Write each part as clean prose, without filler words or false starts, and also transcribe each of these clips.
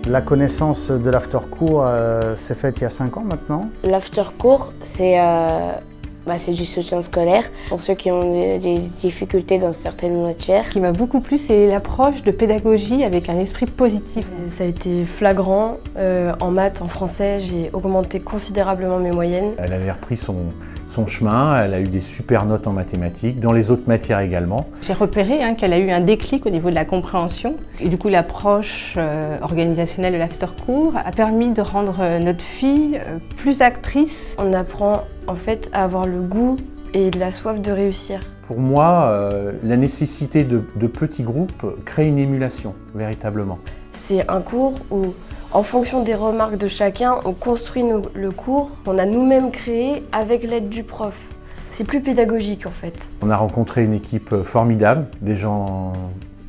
La connaissance de l'after-cours s'est faite il y a 5 ans maintenant. L'after-cours, c'est du soutien scolaire pour ceux qui ont des difficultés dans certaines matières. Ce qui m'a beaucoup plu, c'est l'approche de pédagogie avec un esprit positif. Ça a été flagrant. En maths, en français, j'ai augmenté considérablement mes moyennes. Elle avait repris son chemin, elle a eu des super notes en mathématiques, dans les autres matières également. J'ai repéré qu'elle a eu un déclic au niveau de la compréhension. Et du coup, l'approche organisationnelle de l'after-cours a permis de rendre notre fille plus actrice. On apprend en fait à avoir le goût et la soif de réussir. Pour moi, la nécessité de petits groupes crée une émulation, véritablement. C'est un cours où, en fonction des remarques de chacun, on construit le cours qu'on a nous-mêmes créé avec l'aide du prof. C'est plus pédagogique en fait. On a rencontré une équipe formidable, des gens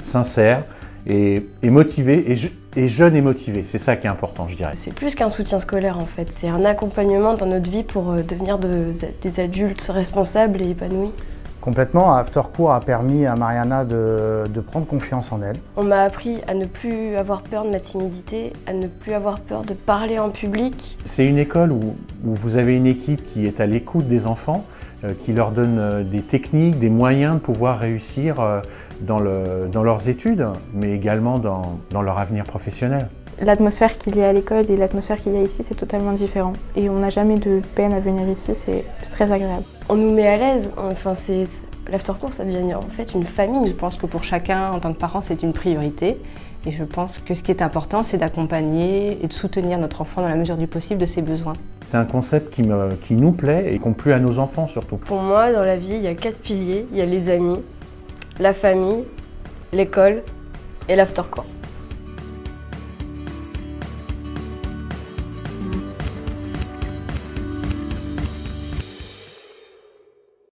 sincères et motivés, et jeunes et motivés. C'est ça qui est important, je dirais. C'est plus qu'un soutien scolaire en fait, c'est un accompagnement dans notre vie pour devenir des adultes responsables et épanouis. Complètement, After-cours a permis à Mariana de prendre confiance en elle. On m'a appris à ne plus avoir peur de ma timidité, à ne plus avoir peur de parler en public. C'est une école où vous avez une équipe qui est à l'écoute des enfants, qui leur donne des techniques, des moyens de pouvoir réussir dans leurs études, mais également dans leur avenir professionnel. L'atmosphère qu'il y a à l'école et l'atmosphère qu'il y a ici, c'est totalement différent. Et on n'a jamais de peine à venir ici, c'est très agréable. On nous met à l'aise, l'after-cours ça devient en fait une famille. Je pense que pour chacun, en tant que parent, c'est une priorité. Et je pense que ce qui est important, c'est d'accompagner et de soutenir notre enfant dans la mesure du possible de ses besoins. C'est un concept qui nous plaît et qu'on plaît à nos enfants surtout. Pour moi, dans la vie, il y a 4 piliers. Il y a les amis, la famille, l'école et l'after-cours.